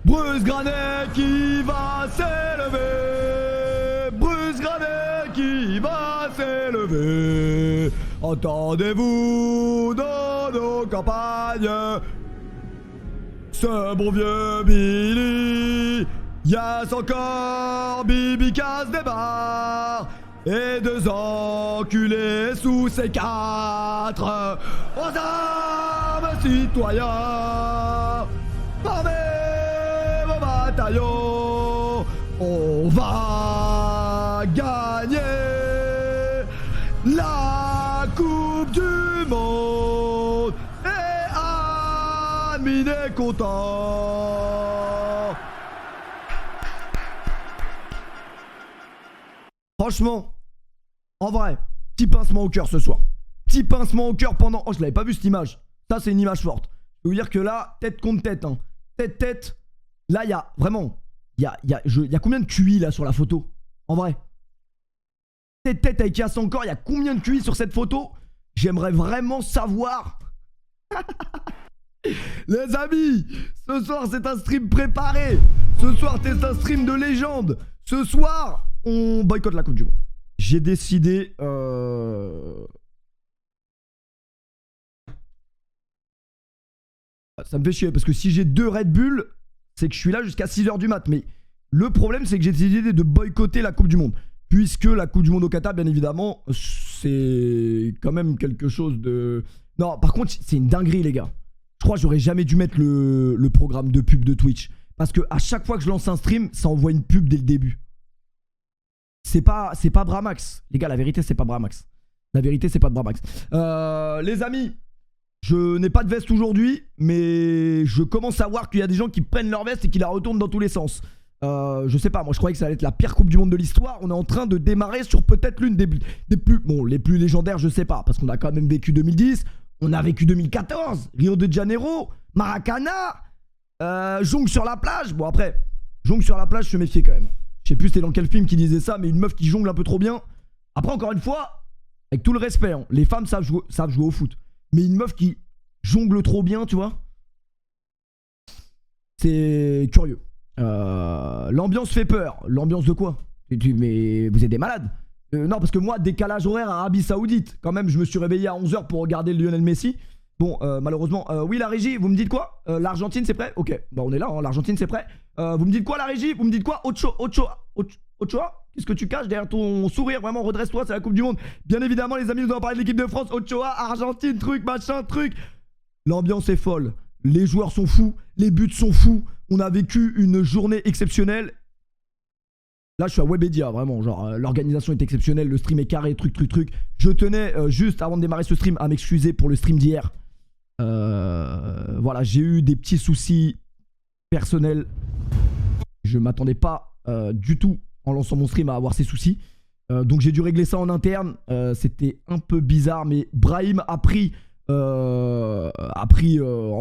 Bruce Granet qui va s'élever. Bruce Granet qui va s'élever. Entendez-vous dans nos campagnes ce bon vieux Billy. Y'a encore Bibi casse des bars et 2 enculés sous ses 4. Aux armes citoyens, formez vos bataillons, on va gagner la Coupe du Monde et Amine est content. Franchement, en vrai, petit pincement au cœur ce soir. Petit pincement au cœur pendant... Oh, je l'avais pas vu cette image. Ça, c'est une image forte. Je peux vous dire que là, tête contre tête. Hein. Tête. Là, il y a vraiment... Il y a combien de QI là sur la photo? En vrai. Tête avec Yass encore. Il y a combien de QI sur cette photo? J'aimerais vraiment savoir. Les amis, ce soir, c'est un stream préparé. Ce soir, c'est un stream de légende. Ce soir... on boycotte la Coupe du Monde. J'ai décidé... Ça me fait chier parce que si j'ai 2 Red Bull, c'est que je suis là jusqu'à 6h du mat. Mais le problème, c'est que j'ai décidé de boycotter la Coupe du Monde. Puisque la Coupe du Monde au Qatar, bien évidemment, c'est quand même quelque chose de... Non, par contre, c'est une dinguerie, les gars. Je crois que j'aurais jamais dû mettre le programme de pub de Twitch. Parce que à chaque fois que je lance un stream, ça envoie une pub dès le début. C'est pas Bramax. Les gars, la vérité, c'est pas Bramax. La vérité, c'est pas de Bramax. Les amis, je n'ai pas de veste aujourd'hui, mais je commence à voir qu'il y a des gens qui prennent leur veste et qui la retournent dans tous les sens. Je sais pas, moi je croyais que ça allait être la pire Coupe du Monde de l'histoire. On est en train de démarrer sur peut-être l'une des plus... Bon, les plus légendaires, je sais pas, parce qu'on a quand même vécu 2010, on a vécu 2014, Rio de Janeiro, Maracana, jongle sur la plage. Bon après, jongle sur la plage, je me méfiais quand même. Je sais plus c'était dans quel film qui disait ça, mais une meuf qui jongle un peu trop bien. Après, encore une fois, avec tout le respect, hein, les femmes savent jouer au foot. Mais une meuf qui jongle trop bien, tu vois, c'est curieux. L'ambiance fait peur. L'ambiance de quoi? Mais vous êtes des malades. Non, parce que moi, décalage horaire à Arabie Saoudite. Quand même, je me suis réveillé à 11h pour regarder le Lionel Messi. Bon, malheureusement, oui, la régie, vous me dites quoi? L'Argentine, c'est prêt? Ok, bah on est là, hein, l'Argentine, c'est prêt. Vous me dites quoi, la régie? Vous me dites quoi? Ochoa? Qu'est-ce que tu caches derrière ton sourire? Vraiment, redresse-toi, c'est la Coupe du Monde. Bien évidemment, les amis, nous allons parler de l'équipe de France. Ochoa, Argentine, truc, machin, truc. L'ambiance est folle. Les joueurs sont fous. Les buts sont fous. On a vécu une journée exceptionnelle. Là, je suis à Webedia, vraiment. Genre, l'organisation est exceptionnelle. Le stream est carré, truc. Je tenais juste, avant de démarrer ce stream, à m'excuser pour le stream d'hier. Voilà, j'ai eu des petits soucis personnels. Je m'attendais pas du tout en lançant mon stream à avoir ces soucis. Donc j'ai dû régler ça en interne. C'était un peu bizarre, mais Brahim a pris en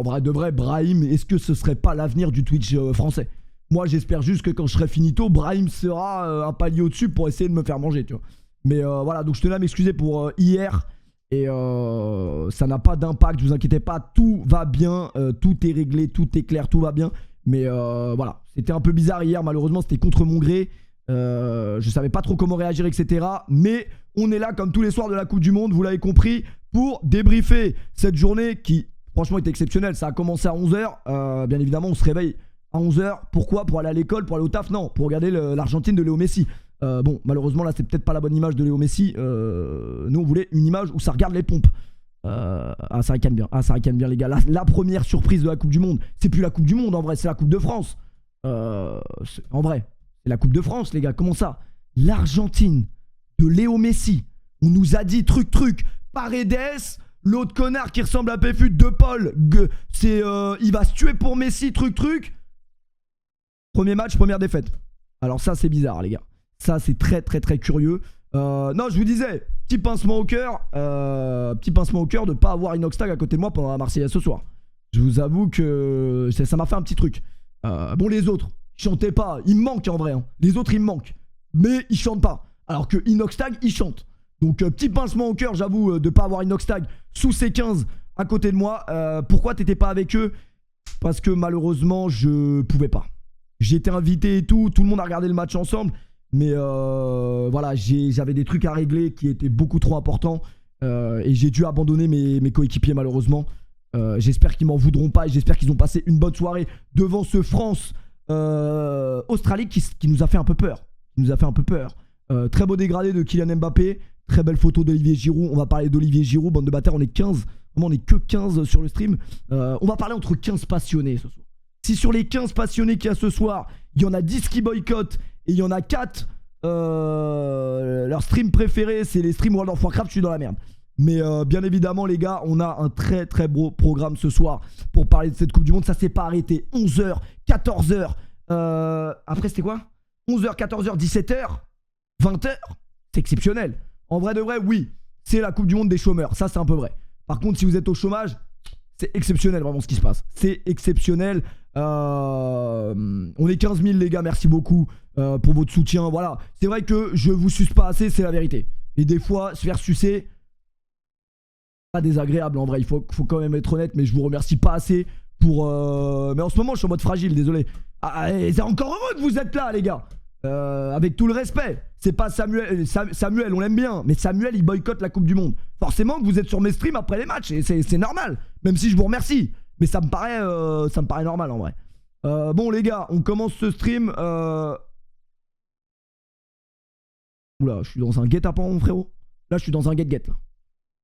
vrai de vrai, Brahim, est-ce que ce serait pas l'avenir du Twitch français? Moi j'espère juste que quand je serai finito, Brahim sera un palier au-dessus pour essayer de me faire manger, tu vois. Mais voilà, donc je tenais à m'excuser pour hier. Et ça n'a pas d'impact, vous inquiétez pas, tout va bien, tout est réglé, tout est clair, tout va bien. Mais voilà, c'était un peu bizarre hier, malheureusement c'était contre mon gré. Je savais pas trop comment réagir, etc. Mais on est là comme tous les soirs de la Coupe du Monde, vous l'avez compris, pour débriefer cette journée qui franchement était exceptionnelle. Ça a commencé à 11h, bien évidemment on se réveille à 11h. Pourquoi? Pour aller à l'école, pour aller au taf? Non, pour regarder l'Argentine de Léo Messi. Bon, malheureusement là c'est peut-être pas la bonne image de Léo Messi. Nous on voulait une image où ça regarde les pompes. Ça ricane bien, les gars. La première surprise de la Coupe du Monde, c'est plus la Coupe du Monde en vrai, c'est la Coupe de France. En vrai, c'est la Coupe de France, les gars. Comment ça? L'Argentine de Léo Messi. On nous a dit truc, Paredes, l'autre connard qui ressemble à Péfut de Paul, il va se tuer pour Messi, truc. Premier match, première défaite. Alors ça c'est bizarre, les gars. Ça c'est très curieux. Non, je vous disais, petit pincement au cœur de pas avoir Inoxtag à côté de moi pendant la Marseillaise ce soir. Je vous avoue que ça m'a fait un petit truc. Bon, les autres, ils chantaient pas. Ils me manquent en vrai. Hein. Les autres, ils me manquent. Mais ils chantent pas. Alors que Inoxtag, il chante. Donc, petit pincement au cœur, j'avoue, de pas avoir Inoxtag sous ses 15 à côté de moi. Pourquoi t'étais pas avec eux? Parce que malheureusement, je pouvais pas. J'ai été invité et tout le monde a regardé le match ensemble. Mais voilà, j'avais des trucs à régler qui étaient beaucoup trop importants. Et j'ai dû abandonner mes coéquipiers malheureusement. J'espère qu'ils m'en voudront pas et j'espère qu'ils ont passé une bonne soirée devant ce France-Australie qui nous a fait un peu peur. Très beau dégradé de Kylian Mbappé. Très belle photo d'Olivier Giroud. On va parler d'Olivier Giroud, bande de bâtards. On est 15. Vraiment, on est que 15 sur le stream. On va parler entre 15 passionnés ce soir. Si sur les 15 passionnés qu'il y a ce soir, il y en a 10 qui boycottent et il y en a 4, leur stream préféré, c'est les streams World of Warcraft, je suis dans la merde. Mais bien évidemment, les gars, on a un très très beau programme ce soir pour parler de cette Coupe du Monde. Ça s'est pas arrêté. 11h, 14h. Après, c'était quoi 11h, 14h, 17h, 20h. C'est exceptionnel. En vrai de vrai, oui, c'est la Coupe du Monde des chômeurs. Ça, c'est un peu vrai. Par contre, si vous êtes au chômage, c'est exceptionnel vraiment ce qui se passe. C'est exceptionnel. On est 15 000 les gars, merci beaucoup pour votre soutien. Voilà, c'est vrai que je vous suce pas assez, c'est la vérité. Et des fois, se faire sucer, pas désagréable en vrai. Il faut quand même être honnête, mais je vous remercie pas assez pour... Mais en ce moment, je suis en mode fragile, désolé. C'est encore heureux que vous êtes là, les gars. Avec tout le respect. C'est pas Samuel, Samuel, on l'aime bien, mais Samuel, il boycotte la Coupe du Monde. Forcément que vous êtes sur mes streams après les matchs, et c'est normal. Même si je vous remercie. Mais ça me paraît normal en vrai. Bon les gars, on commence ce stream. Oula, je suis dans un guet-apens mon frérot. Là je suis dans un guet-guet là.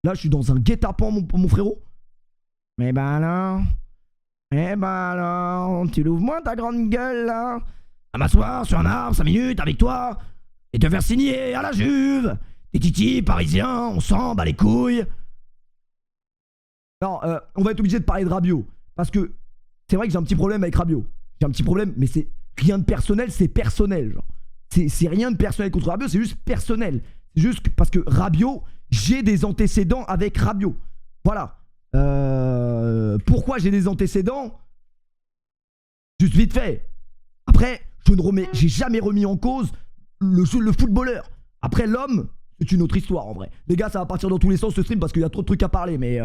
Là je suis dans un guet-apens mon frérot. Mais ben alors. Tu l'ouvres moins ta grande gueule là. À m'asseoir sur un arbre 5 minutes avec toi. Et te faire signer à la Juve. Des titis parisiens, on s'en bat les couilles. Non, on va être obligé de parler de Rabiot. Parce que c'est vrai que j'ai un petit problème avec Rabiot. J'ai un petit problème, mais c'est rien de personnel, c'est personnel. Genre. C'est rien de personnel contre Rabiot, c'est juste personnel. C'est juste parce que Rabiot, j'ai des antécédents avec Rabiot. Voilà. Pourquoi j'ai des antécédents? Juste vite fait. Après, j'ai jamais remis en cause le footballeur. Après, l'homme, c'est une autre histoire en vrai. Les gars, ça va partir dans tous les sens ce stream parce qu'il y a trop de trucs à parler, mais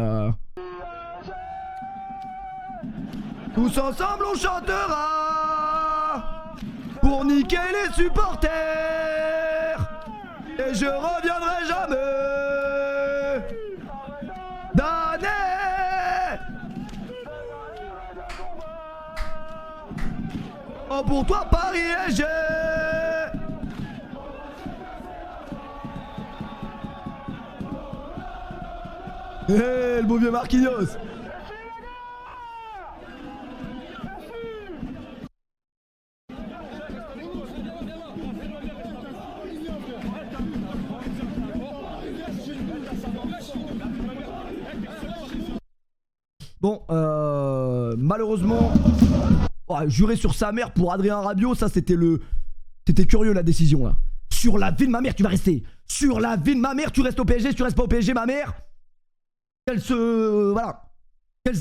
tous ensemble on chantera pour niquer les supporters et je reviendrai jamais d'année. Oh pour toi Paris SG. Le beau vieux Marquinhos. Bon, malheureusement, jurer sur sa mère pour Adrien Rabiot, ça c'était curieux la décision là. Sur la vie de ma mère, tu vas rester. Sur la vie de ma mère, tu restes au PSG, si tu restes pas au PSG, ma mère, qu'elle se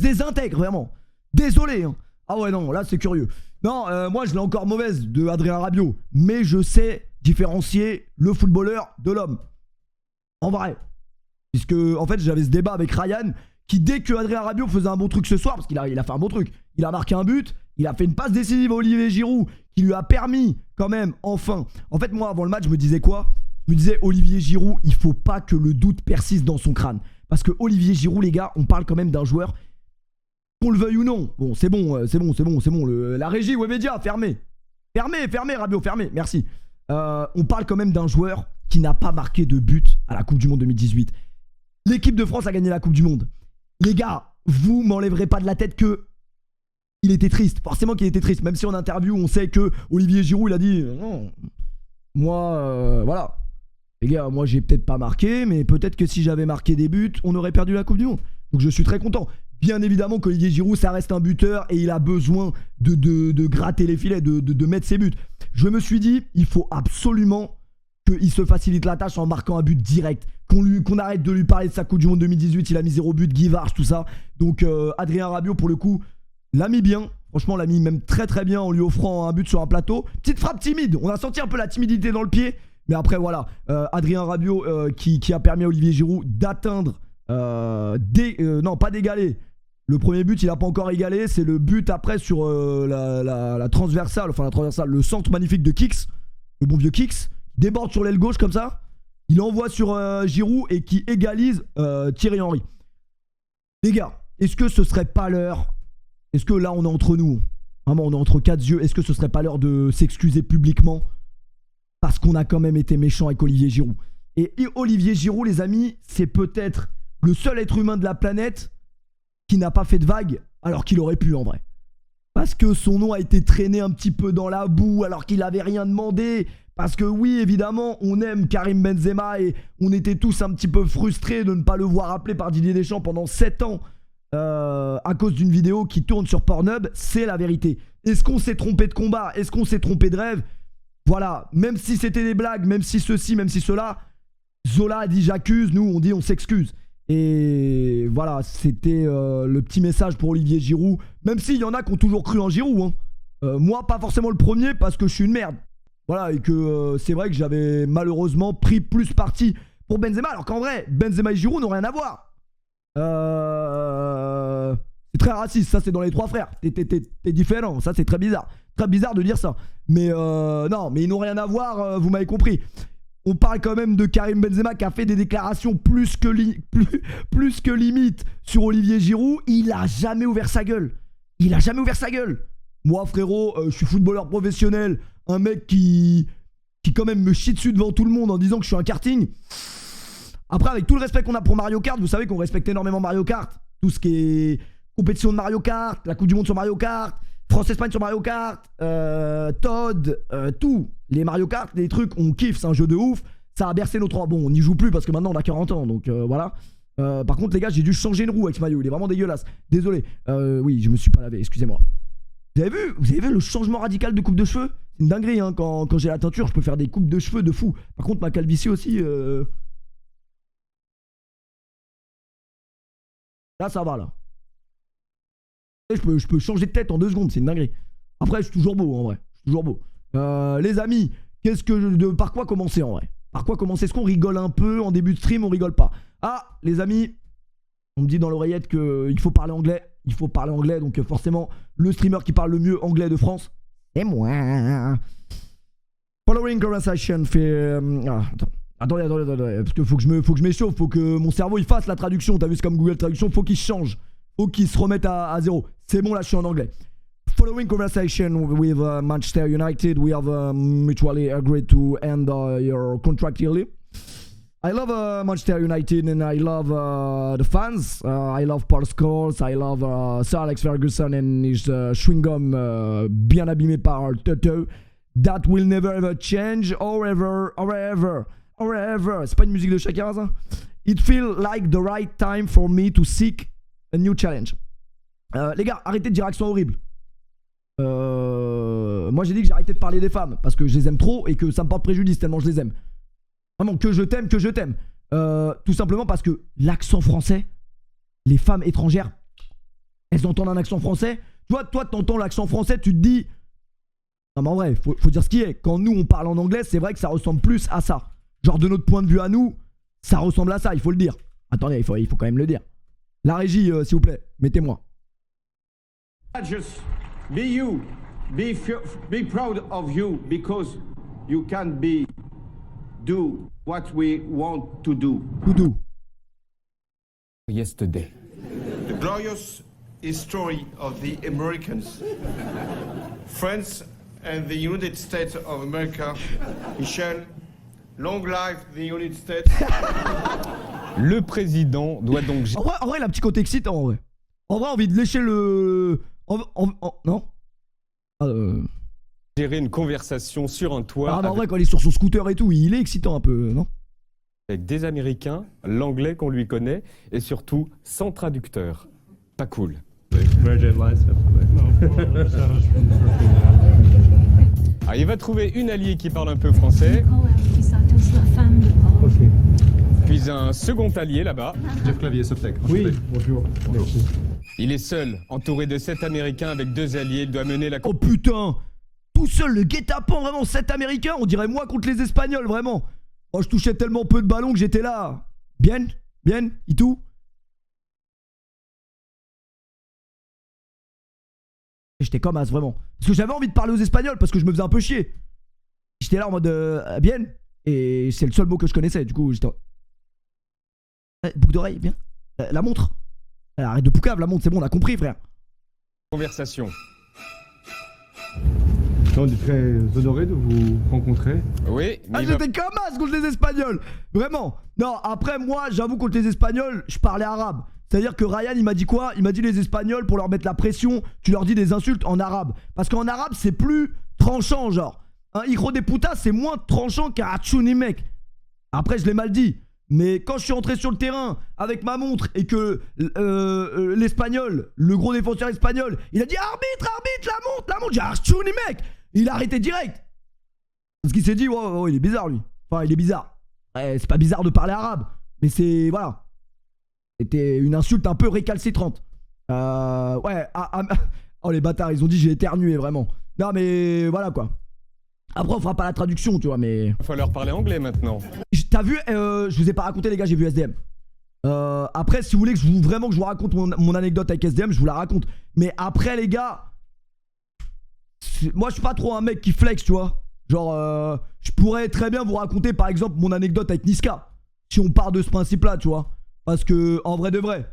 désintègre vraiment. Désolé. Hein. Ah ouais non, là c'est curieux. Non, moi je l'ai encore mauvaise de Adrien Rabiot, mais je sais différencier le footballeur de l'homme. En vrai. Puisque en fait j'avais ce débat avec Ryan qui dès que Adrien Rabiot faisait un bon truc ce soir, parce qu'il a fait un bon truc, il a marqué un but, il a fait une passe décisive à Olivier Giroud qui lui a permis quand même enfin. En fait moi avant le match je me disais quoi? Je me disais Olivier Giroud, il faut pas que le doute persiste dans son crâne. Parce que Olivier Giroud les gars, on parle quand même d'un joueur, qu'on le veuille ou non. Bon c'est bon. La régie Webedia, fermez Rabiot, fermez, merci. On parle quand même d'un joueur qui n'a pas marqué de but à la Coupe du Monde 2018. L'équipe de France a gagné la Coupe du Monde. Les gars, vous m'enlèverez pas de la tête que il était triste. Forcément qu'il était triste. Même si en interview, on sait que Olivier Giroud, il a dit non, moi, voilà. Les gars, moi, j'ai peut-être pas marqué, mais peut-être que si j'avais marqué des buts, on aurait perdu la Coupe du Monde. Donc je suis très content. Bien évidemment qu'Olivier Giroud, ça reste un buteur et il a besoin de gratter les filets, de mettre ses buts. Je me suis dit, il faut absolument qu'il se facilite la tâche en marquant un but direct. Qu'on arrête de lui parler de sa Coupe du Monde 2018, il a mis 0 but, Guy Varche, tout ça. Donc Adrien Rabiot, pour le coup, l'a mis bien. Franchement, l'a mis même très très bien en lui offrant un but sur un plateau. Petite frappe timide, on a senti un peu la timidité dans le pied. Mais après voilà, Adrien Rabiot qui a permis à Olivier Giroud d'atteindre, non pas d'égaler, Le premier but, il n'a pas encore égalé. C'est le but après sur la transversale. Enfin, la transversale. Le centre magnifique de Kix. Le bon vieux Kix. Déborde sur l'aile gauche comme ça. Il envoie sur Giroud et qui égalise Thierry Henry. Les gars, est-ce que ce serait pas l'heure? Est-ce que là, on est entre nous? Vraiment, on est entre quatre yeux. Est-ce que ce serait pas l'heure de s'excuser publiquement? Parce qu'on a quand même été méchant avec Olivier Giroud. Et Olivier Giroud, les amis, c'est peut-être le seul être humain de la planète qui n'a pas fait de vague alors qu'il aurait pu en vrai. Parce que son nom a été traîné un petit peu dans la boue alors qu'il n'avait rien demandé. Parce que oui, évidemment, on aime Karim Benzema et on était tous un petit peu frustrés de ne pas le voir appelé par Didier Deschamps pendant 7 ans à cause d'une vidéo qui tourne sur Pornhub. C'est la vérité. Est-ce qu'on s'est trompé de combat? Est-ce qu'on s'est trompé de rêve? Voilà, même si c'était des blagues, même si ceci, même si cela, Zola a dit j'accuse, nous on dit on s'excuse. Et voilà, c'était le petit message pour Olivier Giroud. Même s'il y en a qui ont toujours cru en Giroud. Hein. Moi, pas forcément le premier parce que je suis une merde. Voilà, et que c'est vrai que j'avais malheureusement pris plus parti pour Benzema. Alors qu'en vrai, Benzema et Giroud n'ont rien à voir. C'est très raciste, ça c'est dans les trois frères. T'es différent, ça c'est très bizarre. Très bizarre de dire ça. Mais non, mais ils n'ont rien à voir, vous m'avez compris. On parle quand même de Karim Benzema qui a fait des déclarations plus que limite sur Olivier Giroud. Il a jamais ouvert sa gueule. Il a jamais ouvert sa gueule. Moi frérot, je suis footballeur professionnel. Un mec qui quand même me chie dessus devant tout le monde en disant que je suis un karting. Après, avec tout le respect qu'on a pour Mario Kart, vous savez qu'on respecte énormément Mario Kart. Tout ce qui est compétition de Mario Kart, la Coupe du Monde sur Mario Kart, France-Espagne sur Mario Kart, Todd, tout. Les Mario Kart, les trucs, on kiffe, c'est un jeu de ouf. Ça a bercé notre... Bon, on n'y joue plus parce que maintenant on a 40 ans, donc voilà. Par contre, les gars, j'ai dû changer une roue avec ce maillot. Il est vraiment dégueulasse. Désolé. Oui, je me suis pas lavé, excusez-moi. Vous avez vu le changement radical de coupe de cheveux? C'est une dinguerie, hein. Quand j'ai la teinture, je peux faire des coupes de cheveux de fou. Par contre, ma calvitie aussi... Là, ça va, là. Je peux changer de tête en 2 secondes, c'est une dinguerie. Après, je suis toujours beau, en vrai. Je suis toujours beau. Les amis, par quoi commencer, en vrai? Par quoi commencer? Est-ce qu'on rigole un peu en début de stream? On rigole pas. Ah, les amis, on me dit dans l'oreillette qu'il faut parler anglais. Il faut parler anglais, donc forcément, le streamer qui parle le mieux anglais de France, c'est moi. Following conversation fait... Attendez, parce que faut que je m'échauffe, faut que mon cerveau il fasse la traduction. T'as vu, c'est comme Google Traduction, faut qu'il change. Faut qu'il se remette à zéro. C'est bon, là je suis en anglais. Following conversation with Manchester United, we have mutually agreed to end your contract yearly. I love Manchester United and I love the fans. I love Paul Scholes, I love Sir Alex Ferguson and his chewing gum bien abîmé par Toto. That will never ever change or ever. C'est pas une musique de Shakira ça? It feels like the right time for me to seek a new challenge. Les gars, arrêtez de dire accent horrible. Moi j'ai dit que j'arrêtais de parler des femmes parce que je les aime trop et que ça me porte préjudice tellement je les aime. Vraiment, que je t'aime. Tout simplement parce que l'accent français, les femmes étrangères, elles entendent un accent français. Toi t'entends l'accent français, tu te dis... Non mais en vrai, faut dire ce qui est. Quand nous on parle en anglais, c'est vrai que ça ressemble plus à ça. Genre de notre point de vue à nous, ça ressemble à ça, il faut le dire. Attendez, il faut quand même le dire. La régie, s'il vous plaît, mettez-moi. Just be you. Be proud of you because you can do what we want to do. Yesterday. The glorious history of the Americans, France and the United States of America. Michel, long life the United States. Le président doit donc... En vrai, il a un petit côté excitant, en vrai. En vrai, envie de lécher le... Non gérer une conversation sur un toit. Ah bah en vrai, quand il est sur son scooter et tout, il est excitant un peu, non? Avec des Américains, l'anglais qu'on lui connaît, et surtout sans traducteur. Pas cool. Ah, il va trouver une alliée qui parle un peu français. Puis un second allié là-bas. Jeff Clavier, Softec. Oui, bonjour. Merci. Il est seul, entouré de 7 Américains avec 2 alliés. Il doit mener la... Oh putain! Tout seul, le guet-apens, vraiment, 7 Américains, on dirait moi contre les Espagnols, vraiment. Oh, je touchais tellement peu de ballons que j'étais là. Bien, et tout. J'étais comme as vraiment. Parce que j'avais envie de parler aux Espagnols parce que je me faisais un peu chier. J'étais là en mode bien. Et c'est le seul mot que je connaissais. Du coup, j'étais. Boucle d'oreille, viens. La montre. Arrête de poucave, la montre, c'est bon, on a compris, frère. Conversation. On est très honoré de vous rencontrer. Oui, mais Ah, j'étais comme as contre les Espagnols. Vraiment. Non, après, moi, j'avoue, contre les Espagnols, je parlais arabe. C'est-à-dire que Ryan, il m'a dit quoi? Il m'a dit les Espagnols, pour leur mettre la pression, tu leur dis des insultes en arabe. Parce qu'en arabe, c'est plus tranchant, genre. Un hijo de puta, c'est moins tranchant qu'un achuni, mec. Après, je l'ai mal dit. Mais quand je suis entré sur le terrain avec ma montre et que l'Espagnol, le gros défenseur espagnol, il a dit arbitre, la montre, j'ai achuni, mec. Il a arrêté direct. Parce qu'il s'est dit, oh, il est bizarre, lui. Enfin, il est bizarre. Ouais, c'est pas bizarre de parler arabe. Mais c'est, voilà. C'était une insulte un peu récalcitrante. Ouais. Oh, les bâtards, ils ont dit j'ai éternué, vraiment. Non, mais voilà, quoi. Après, on fera pas la traduction, tu vois, mais... il va falloir parler anglais maintenant. T'as vu, je vous ai pas raconté, les gars, j'ai vu SDM. Après, si vous voulez que vraiment que je vous raconte mon anecdote avec SDM, je vous la raconte. Mais après, les gars... Moi, je suis pas trop un mec qui flex, tu vois. Genre, je pourrais très bien vous raconter, par exemple, mon anecdote avec Niska. Si on part de ce principe-là, tu vois. Parce que, en vrai de vrai,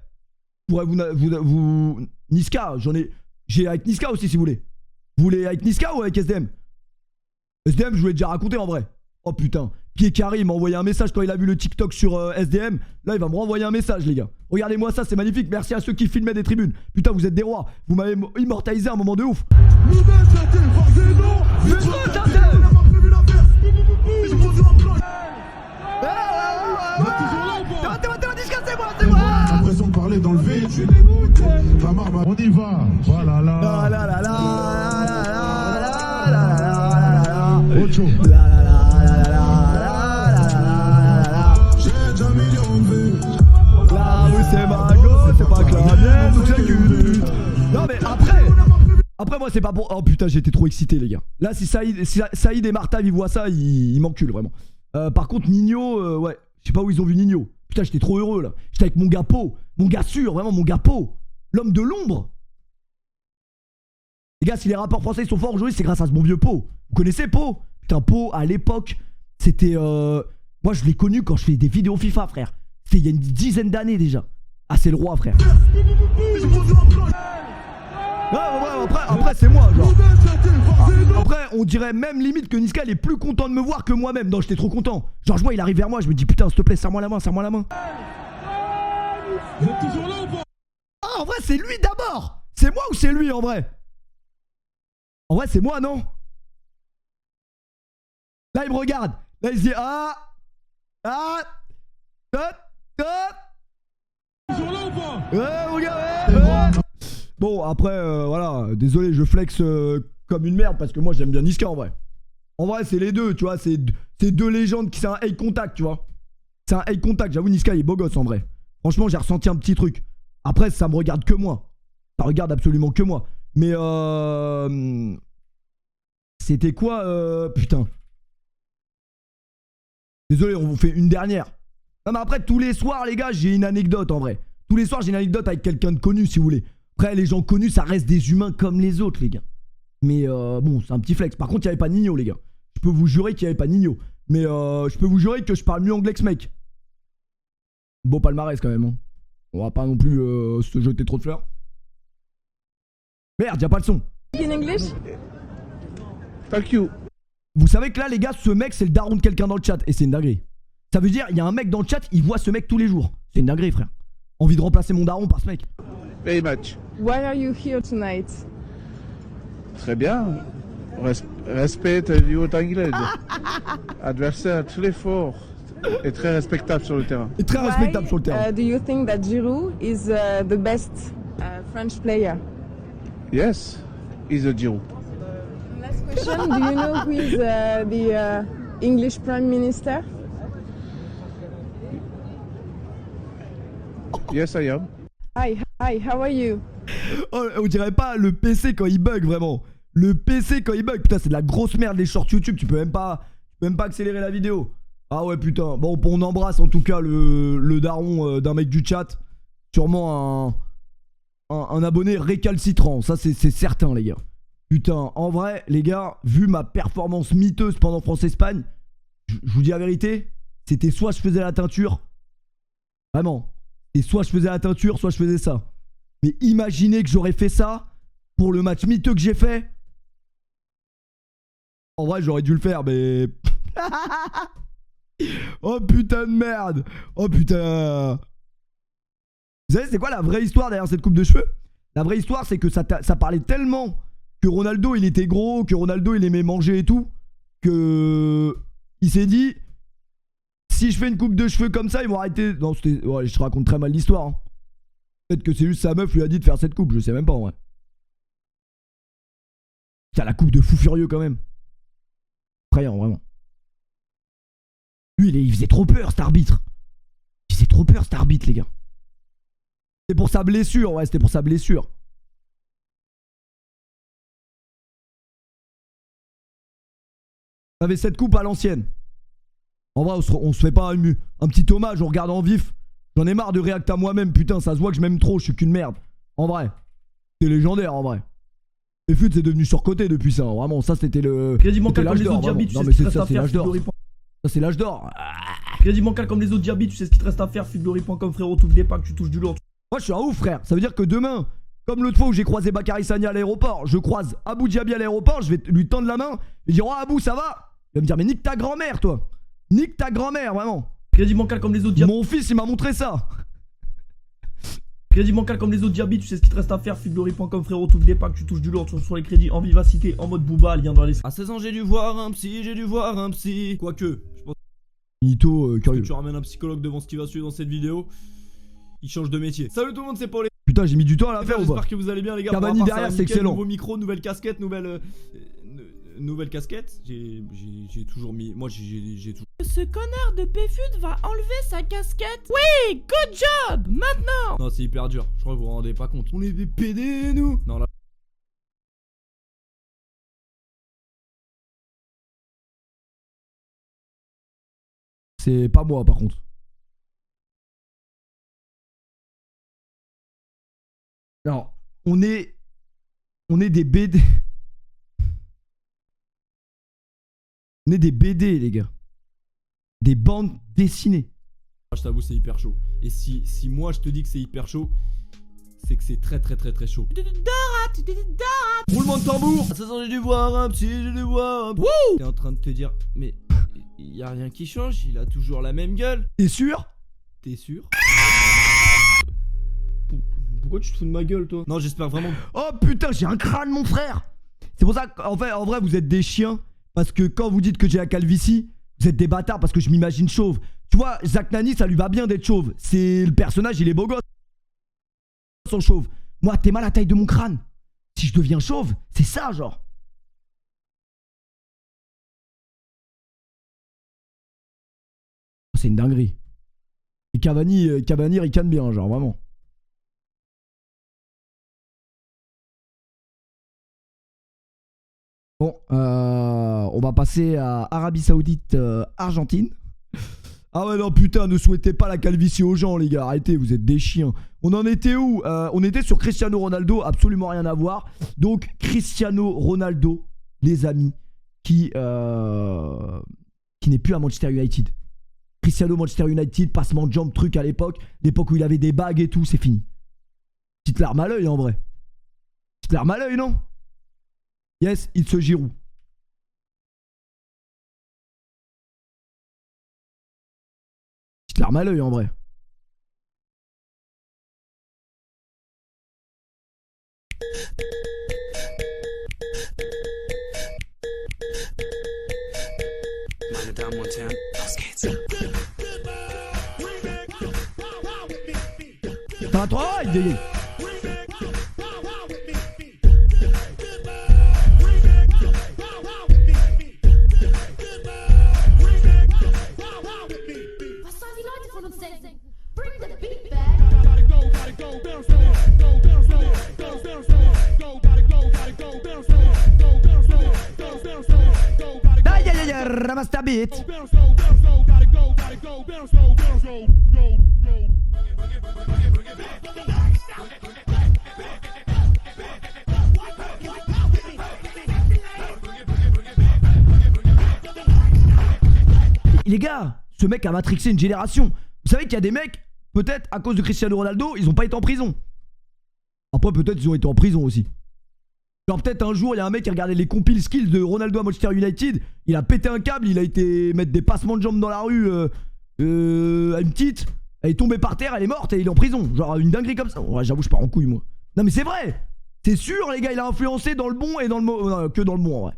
je pourrais vous Niska, j'ai avec Niska aussi, si vous voulez. Vous voulez avec Niska ou avec SDM? SDM, je vous l'ai déjà raconté en vrai. Oh putain. Pied carré, il m'a envoyé un message quand il a vu le TikTok sur SDM. Là, il va me renvoyer un message, les gars. Regardez-moi ça, c'est magnifique. Merci à ceux qui filmaient des tribunes. Putain, vous êtes des rois. Vous m'avez immortalisé à un moment de ouf. L'impression de parler dans le vide. On y va. Voilà là. Ocho. J'ai déjà million de vues. La rue c'est ma go, c'est pas que la mienne, donc j'ai qu'une lutte. Non mais après moi c'est pas pour... Oh putain, j'étais trop excité, les gars. Là si Saïd et Martav ils voient ça, ils m'enculent vraiment. Par contre Nino, ouais, je sais pas où ils ont vu Nino. Putain, j'étais trop heureux là. J'étais avec mon gars Po, mon gars sûr, vraiment mon gars Po, l'homme de l'ombre. Les gars, si les rappeurs français ils sont forts aujourd'hui, c'est grâce à ce bon vieux Po. Vous connaissez Po? Putain, Po à l'époque, c'était... Moi je l'ai connu quand je fais des vidéos FIFA, frère. C'était il y a une dizaine d'années déjà. Ah, c'est le roi, frère. Après c'est moi, genre. Après, on dirait même limite que Niska il est plus content de me voir que moi-même. Non, j'étais trop content. Genre, je vois, il arrive vers moi, je me dis putain, s'il te plaît, serre-moi la main, serre-moi la main. Vous êtes toujours là ou pas? Ah, en vrai, c'est lui d'abord. C'est moi ou c'est lui en vrai? En vrai, c'est moi, non? Là, il me regarde. Là, il se dit Toujours là ou pas? Ouais, mon gars, ouais. Bon, après, voilà, désolé, je flex comme une merde parce que moi j'aime bien Niska en vrai. En vrai, c'est les deux, tu vois, c'est deux légendes qui c'est un eye contact, tu vois. C'est un eye contact, j'avoue, Niska il est beau gosse en vrai. Franchement, j'ai ressenti un petit truc. Après, ça me regarde que moi. Ça regarde absolument que moi. Mais c'était quoi, putain. Désolé, on vous fait une dernière. Non, mais après, tous les soirs, les gars, j'ai une anecdote en vrai. Tous les soirs, j'ai une anecdote avec quelqu'un de connu, si vous voulez. Après, les gens connus, ça reste des humains comme les autres, les gars. Mais bon, c'est un petit flex. Par contre, il n'y avait pas Nino, les gars. Je peux vous jurer qu'il n'y avait pas Nino. Mais je peux vous jurer que je parle mieux anglais que ce mec. Beau palmarès quand même. Hein. On va pas non plus se jeter trop de fleurs. Merde, y a pas le son. In English? Thank you. Vous savez que là, les gars, ce mec, c'est le daron de quelqu'un dans le chat. Et c'est une dinguerie. Ça veut dire, il y a un mec dans le chat, il voit ce mec tous les jours. C'est une dinguerie, frère. Envie de remplacer mon daron par ce mec. Very much. Why are you here tonight? Très bien. Respect du haut anglais. Adversaire très fort et très respectable sur le terrain. Et très respectable sur le terrain. Do you think that Giroud is the best French player? Yes, he's a Giroud. Last question, do you know who is the English Prime Minister? Yes, I am. Hi, how are you? Oh, on dirait pas le PC quand il bug, vraiment. Le PC quand il bug, putain, c'est de la grosse merde les shorts YouTube. Tu peux même pas accélérer la vidéo. Ah ouais, putain. Bon, on embrasse en tout cas le daron d'un mec du chat. Sûrement un abonné récalcitrant, ça c'est certain les gars. Putain, en vrai, les gars, vu ma performance miteuse pendant France-Espagne, je vous dis la vérité, c'était soit je faisais la teinture, vraiment, et soit je faisais la teinture, soit je faisais ça. Mais imaginez que j'aurais fait ça pour le match miteux que j'ai fait. En vrai, j'aurais dû le faire, mais... Oh putain de merde. Oh putain. Vous savez c'est quoi la vraie histoire derrière cette coupe de cheveux? La vraie histoire c'est que ça parlait tellement que Ronaldo il était gros, que Ronaldo il aimait manger et tout, que il s'est dit si je fais une coupe de cheveux comme ça ils vont arrêter. Non c'était... Ouais, je raconte très mal l'histoire hein. Peut-être que c'est juste sa meuf lui a dit de faire cette coupe, je sais même pas en vrai. Putain la coupe de fou furieux quand même. Effrayant vraiment. Lui il faisait trop peur cet arbitre. Il faisait trop peur cet arbitre les gars. C'était pour sa blessure, ouais c'était pour sa blessure. On avait cette coupe à l'ancienne. En vrai on se fait pas un petit hommage, on regarde en vif. J'en ai marre de réacter à moi-même, putain ça se voit que je m'aime trop, je suis qu'une merde. En vrai. C'est légendaire en vrai. Et FUT c'est devenu surcoté depuis ça, vraiment ça c'était le... Crédit bancal comme les autres diabites, tu sais ce qu'il te reste à faire, ça c'est l'âge d'or. Crédit bancal comme les autres diabites, tu sais ce qu'il te reste à faire, Fudlori.com frérot, tout des packs, tu touches du lourd. Moi je suis un ouf frère, ça veut dire que demain, comme l'autre fois où j'ai croisé Bakary Sagna à l'aéroport, je croise Abou Diaby à l'aéroport, je vais lui tendre la main et dire oh Abou ça va? Il va me dire mais nique ta grand-mère toi. Nique ta grand-mère vraiment. Crédit bancal comme les autres diabites. Mon fils il m'a montré ça. Crédit bancal comme les autres diabites, tu sais ce qu'il te reste à faire, Fudlori.com frérot, tout des packs, tu touches du lourd sur les crédits en vivacité, en mode booba, lien dans les... À 16 ans j'ai dû voir un psy, Quoique, je pense Nito, que tu ramènes un psychologue devant ce qui va suivre dans cette vidéo, il change de métier. Salut tout le monde, c'est Paul. Putain j'ai mis du temps à la faire ou pas? J'espère que vous allez bien les gars. Cavani derrière c'est excellent. Nouveau micro, nouvelle casquette, nouvelle casquette. J'ai toujours mis... Moi j'ai toujours... Ce connard de PFUT va enlever sa casquette. Oui, good job. Maintenant. Non c'est hyper dur, je crois que vous vous rendez pas compte. On est des PD nous. Non là... C'est pas moi par contre. Alors, on est des BD. On est des BD les gars. Des bandes dessinées. Je t'avoue c'est hyper chaud. Et si moi je te dis que c'est hyper chaud, c'est que c'est très chaud. Roulement de tambour. À 16 ans j'ai dû voir un psy, j'ai dû voir un... Wouh. T'es en train de te dire, mais y a rien qui change, il a toujours la même gueule. T'es sûr? T'es sûr? Pourquoi tu te fous de ma gueule toi? Non j'espère vraiment... Oh putain j'ai un crâne mon frère. C'est pour ça qu'en fait, en vrai vous êtes des chiens. Parce que quand vous dites que j'ai la calvitie, vous êtes des bâtards parce que je m'imagine chauve. Tu vois, Zach Nani, ça lui va bien d'être chauve. C'est le personnage, il est beau gosse. Sans chauve. Moi, t'es mal à la taille de mon crâne. Si je deviens chauve, c'est ça, genre. C'est une dinguerie. Et Cavani ricane bien, genre, vraiment. Bon, on va passer à Arabie Saoudite, Argentine. Ah ouais non putain, ne souhaitez pas la calvitie aux gens les gars, arrêtez, vous êtes des chiens. On en était où? On était sur Cristiano Ronaldo, absolument rien à voir. Donc Cristiano Ronaldo, les amis, qui n'est plus à Manchester United. Cristiano Manchester United, passement de jambes, truc à l'époque où il avait des bagues et tout, c'est fini. Petite larme à l'œil en vrai. Petite larme à l'œil non? Yes, il se Giroud. Petite larme à l'œil en vrai. T'as un 3, il dégaine. Ramasse ta bite. Et les gars, ce mec a matrixé une génération. Vous savez qu'il y a des mecs, peut-être à cause de Cristiano Ronaldo, ils ont pas été en prison. Après, peut-être ils ont été en prison aussi. Genre peut-être un jour, il y a un mec qui regardait les compil skills de Ronaldo à Manchester United, il a pété un câble, il a été mettre des passements de jambes dans la rue à une petite, elle est tombée par terre, elle est morte et il est en prison. Genre une dinguerie comme ça. Ouais, j'avoue, je pars en couille moi. Non mais c'est vrai. C'est sûr les gars, il a influencé dans le bon et dans le mauvais. Que dans le bon en vrai.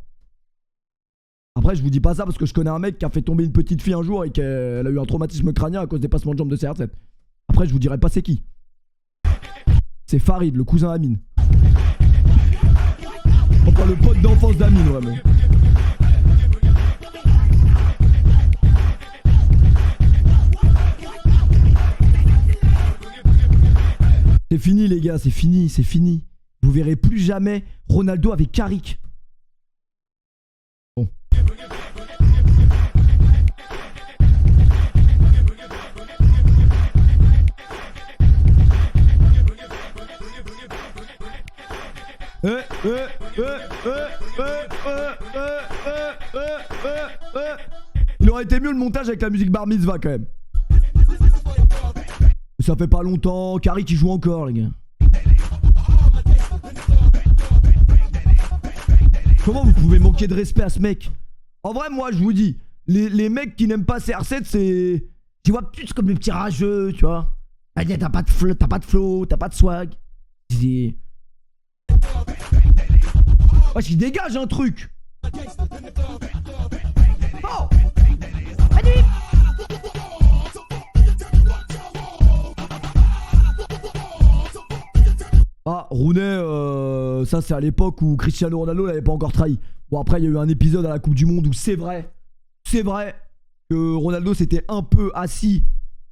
Après, je vous dis pas ça parce que je connais un mec qui a fait tomber une petite fille un jour et qu'elle a eu un traumatisme crânien à cause des passements de jambes de CR7. Après, je vous dirai pas c'est qui. C'est Farid, le cousin Amine. Enfin, le pote d'enfance d'Amine, vraiment. C'est fini, les gars, c'est fini, c'est fini. Vous verrez plus jamais Ronaldo avec Carrick. Bon. Il aurait été mieux le montage avec la musique Bar Mitzvah quand même. Ça fait pas longtemps, Carrick qui joue encore les gars. Comment vous pouvez manquer de respect à ce mec? En vrai moi je vous dis, les mecs qui n'aiment pas CR7 c'est... Tu vois plus comme les petits rageux, tu vois. T'as pas de flow, t'as pas de swag. Ouais, il dégage un truc. Oh. Allez. Ah, Rooney, ça c'est à l'époque où Cristiano Ronaldo l'avait pas encore trahi. Bon après il y a eu un épisode à la Coupe du Monde où c'est vrai que Ronaldo s'était un peu assis,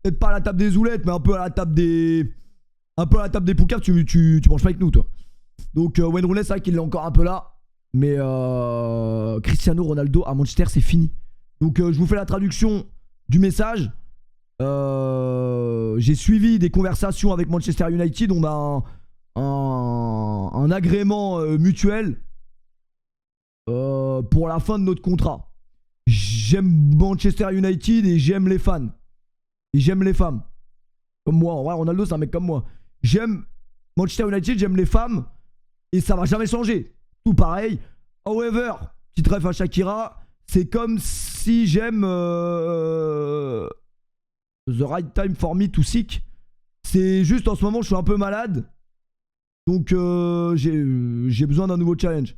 peut-être pas à la table des zoulettes, mais un peu à la table des... poucaves, tu manges pas avec nous toi. Donc Wayne Rooney c'est vrai qu'il est encore un peu là. Mais Cristiano Ronaldo à Manchester c'est fini. Donc je vous fais la traduction du message. J'ai suivi des conversations avec Manchester United. On a un agrément mutuel pour la fin de notre contrat. J'aime Manchester United et j'aime les fans. Et j'aime les femmes. Comme moi. En vrai, Ronaldo c'est un mec comme moi. J'aime Manchester United, j'aime les femmes. Et ça va jamais changer. Tout pareil. However, petit ref à Shakira, c'est comme si j'aime The Right Time for Me to Sick. C'est juste en ce moment je suis un peu malade. Donc j'ai besoin d'un nouveau challenge.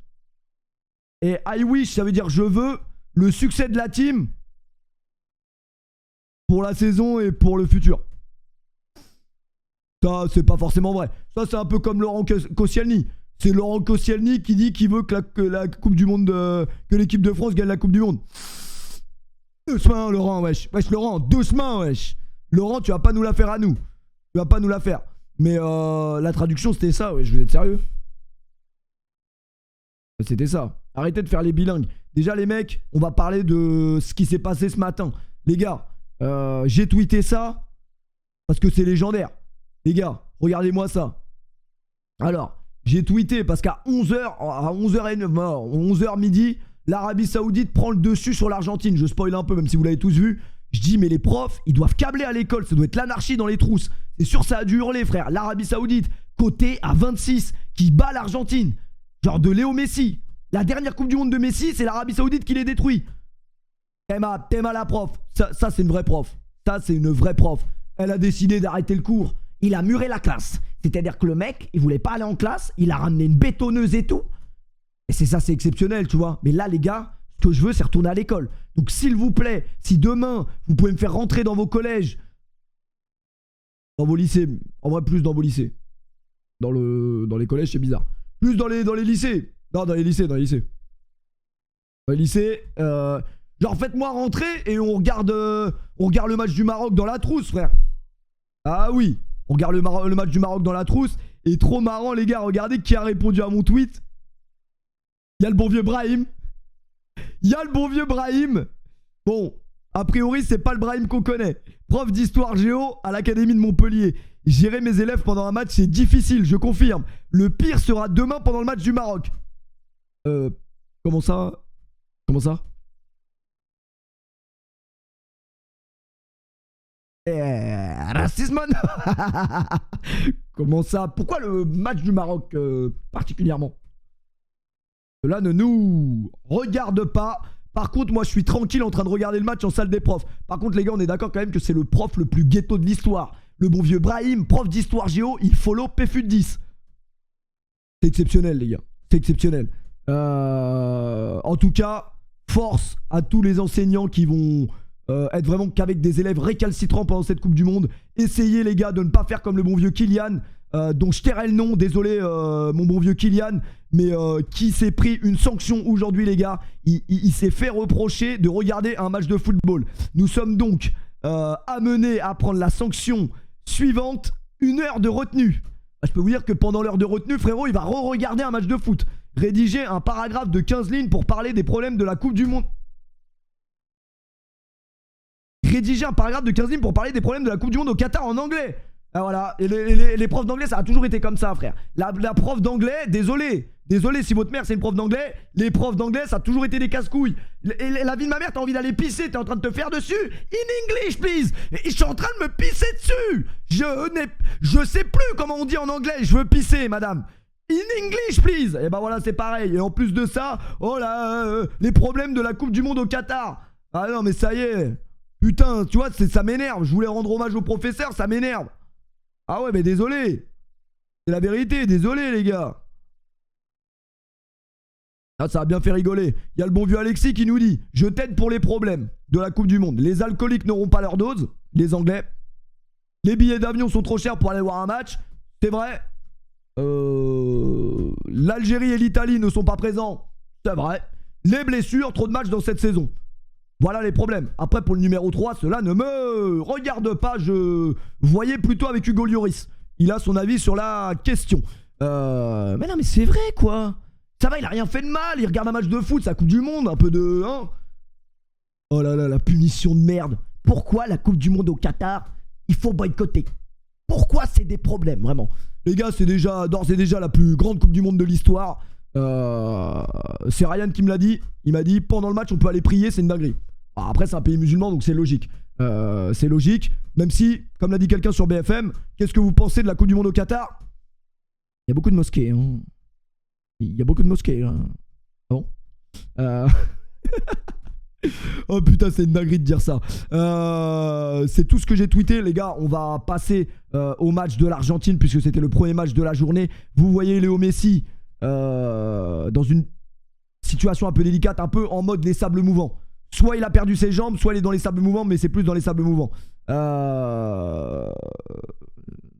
Et I wish, ça veut dire je veux le succès de la team pour la saison et pour le futur. Ça c'est pas forcément vrai. Ça c'est un peu comme Laurent Koscielny. C'est Laurent Koscielny qui dit qu'il veut que la Coupe du Monde, que l'équipe de France gagne la Coupe du Monde. Doucement Laurent, wesh. Wesh Laurent, doucement wesh. Laurent, tu vas pas nous la faire à nous. Tu vas pas nous la faire. Mais la traduction c'était ça, wesh, vous êtes sérieux? C'était ça. Arrêtez de faire les bilingues. Déjà les mecs, on va parler de ce qui s'est passé ce matin. Les gars, j'ai tweeté ça parce que c'est légendaire. Les gars, regardez-moi ça. Alors, j'ai tweeté parce qu'à 11h midi, l'Arabie Saoudite prend le dessus sur l'Argentine. Je spoil un peu, même si vous l'avez tous vu. Je dis, mais les profs, ils doivent câbler à l'école. Ça doit être l'anarchie dans les trousses. C'est sûr, ça a dû hurler, frère. L'Arabie Saoudite, côté à 26, qui bat l'Argentine. Genre de Léo Messi. La dernière Coupe du Monde de Messi, c'est l'Arabie Saoudite qui les détruit. Théma la prof. Ça c'est une vraie prof. Ça, c'est une vraie prof. Elle a décidé d'arrêter le cours. Il a muré la classe. C'est-à-dire que le mec, il voulait pas aller en classe. Il a ramené une bétonneuse et tout. Et c'est ça, c'est exceptionnel, tu vois. Mais là, les gars, ce que je veux, c'est retourner à l'école. Donc, s'il vous plaît, si demain, vous pouvez me faire rentrer dans vos collèges, dans vos lycées, en vrai, plus dans vos lycées. Dans les collèges, c'est bizarre. Plus dans les lycées. Non, dans les lycées. Dans les lycées, genre, faites-moi rentrer et on regarde le match du Maroc dans la trousse, frère. Ah oui, on regarde le match du Maroc dans la trousse. Et trop marrant, les gars, regardez qui a répondu à mon tweet. Il y a le bon vieux Brahim. Bon, a priori, c'est pas le Brahim qu'on connaît. Prof d'histoire géo à l'Académie de Montpellier. Gérer mes élèves pendant un match, c'est difficile, je confirme. Le pire sera demain pendant le match du Maroc. Comment ça? Comment ça? Racisme. Comment ça? Pourquoi le match du Maroc particulièrement? Cela ne nous regarde pas. Par contre, moi, je suis tranquille en train de regarder le match en salle des profs. Par contre, les gars, on est d'accord quand même que c'est le prof le plus ghetto de l'histoire. Le bon vieux Brahim, prof d'histoire géo, il follow PFUT 10. C'est exceptionnel, les gars. C'est exceptionnel. En tout cas, force à tous les enseignants qui vont être vraiment qu'avec des élèves récalcitrants pendant cette Coupe du Monde. Essayez, les gars, de ne pas faire comme le bon vieux Kylian, dont je tairai le nom, désolé mon bon vieux Kylian, mais qui s'est pris une sanction aujourd'hui, les gars. Il s'est fait reprocher de regarder un match de football. Nous sommes donc amenés à prendre la sanction suivante, 1 heure de retenue. Je peux vous dire que pendant l'heure de retenue, frérot, il va re-regarder un match de foot. Rédiger un paragraphe de 15 lignes pour parler des problèmes de la Coupe du Monde. Rédiger un paragraphe de 15 lignes pour parler des problèmes de la Coupe du Monde au Qatar en anglais. Ah voilà, et les profs d'anglais, ça a toujours été comme ça, frère. La prof d'anglais, désolé si votre mère c'est une prof d'anglais, les profs d'anglais, ça a toujours été des casse-couilles. Et la vie de ma mère, t'as envie d'aller pisser, t'es en train de te faire dessus. In English, please. Et je suis en train de me pisser dessus. Je sais plus comment on dit en anglais, je veux pisser, madame. In English, please. Et bah voilà, c'est pareil. Et en plus de ça, oh là, les problèmes de la Coupe du Monde au Qatar. Ah non, mais ça y est. Putain, tu vois, ça m'énerve. Je voulais rendre hommage au professeur, ça m'énerve. Ah ouais, mais désolé. C'est la vérité, désolé, les gars. Ah, ça a bien fait rigoler. Il y a le bon vieux Alexis qui nous dit: je t'aide pour les problèmes de la Coupe du Monde. Les alcooliques n'auront pas leur dose, les Anglais. Les billets d'avion sont trop chers pour aller voir un match. C'est vrai. L'Algérie et l'Italie ne sont pas présents. C'est vrai. Les blessures, trop de matchs dans cette saison. Voilà les problèmes. Après, pour le numéro 3, cela ne me regarde pas. Je voyais plutôt avec Hugo Lloris. Il a son avis sur la question. Mais non, mais c'est vrai, quoi. Ça va, il a rien fait de mal. Il regarde un match de foot, ça Coupe du Monde, un peu de... Hein. Oh là là, la punition de merde. Pourquoi la Coupe du Monde au Qatar, il faut boycotter? Pourquoi c'est des problèmes, vraiment? Les gars, c'est d'ores et déjà la plus grande Coupe du Monde de l'histoire. C'est Ryan qui me l'a dit. Il m'a dit, pendant le match, on peut aller prier, c'est une dinguerie. Alors après, c'est un pays musulman, donc c'est logique. C'est logique. Même si, comme l'a dit quelqu'un sur BFM, qu'est-ce que vous pensez de la Coupe du Monde au Qatar? Il y a beaucoup de mosquées. Hein. Il y a beaucoup de mosquées. Hein. Ah bon Oh putain, c'est une dinguerie de dire ça. C'est tout ce que j'ai tweeté, les gars. On va passer au match de l'Argentine, puisque c'était le premier match de la journée. Vous voyez Léo Messi dans une situation un peu délicate, un peu en mode les sables mouvants. Soit il a perdu ses jambes, soit il est dans les sables mouvants, mais c'est plus dans les sables mouvants. Bah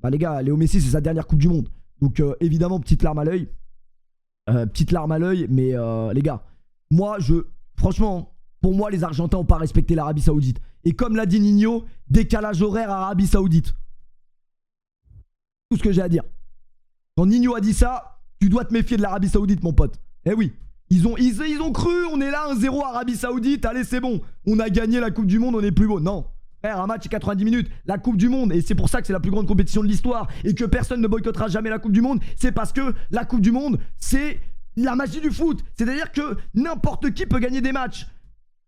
les gars, Léo Messi, c'est sa dernière Coupe du Monde. Donc évidemment, petite larme à l'œil. Mais les gars, franchement, pour moi, les Argentins n'ont pas respecté l'Arabie Saoudite. Et comme l'a dit Nino, décalage horaire Arabie Saoudite. Tout ce que j'ai à dire. Quand Nino a dit ça, tu dois te méfier de l'Arabie Saoudite, mon pote. Eh oui. Ils ont cru, on est là, 1-0 Arabie Saoudite, allez c'est bon, on a gagné la Coupe du Monde, on est plus beau. Non, frère, un match c'est 90 minutes, la Coupe du Monde, et c'est pour ça que c'est la plus grande compétition de l'histoire, et que personne ne boycottera jamais la Coupe du Monde, c'est parce que la Coupe du Monde, c'est la magie du foot. C'est-à-dire que n'importe qui peut gagner des matchs.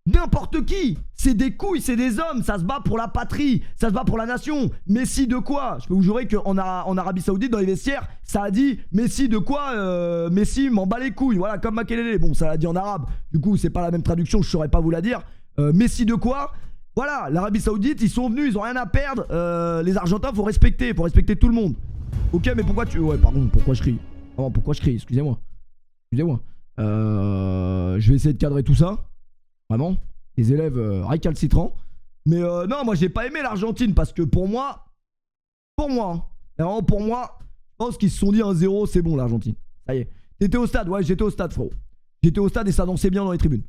N'importe qui. C'est des couilles, c'est des hommes, ça se bat pour la patrie, ça se bat pour la nation. Messi de quoi? Je peux vous jurer qu'en Arabie Saoudite, dans les vestiaires, ça a dit Messi de quoi? Messi m'en bat les couilles, voilà, comme Makelele. Bon, ça l'a dit en arabe, du coup c'est pas la même traduction, je saurais pas vous la dire. Messi de quoi? Voilà, l'Arabie Saoudite, ils sont venus, ils ont rien à perdre. Les Argentins, faut respecter tout le monde. Ok, mais pourquoi tu... Ouais, pardon, pourquoi je crie? Oh, pourquoi je crie? Excusez-moi. Je vais essayer de cadrer tout ça. Vraiment, les élèves récalcitrants. Mais non, moi j'ai pas aimé l'Argentine parce que pour moi, hein, vraiment pour moi, je pense qu'ils se sont dit 1-0, c'est bon l'Argentine. Ça y est. T'étais au stade? Ouais, j'étais au stade, frérot. J'étais au stade et ça dansait bien dans les tribunes.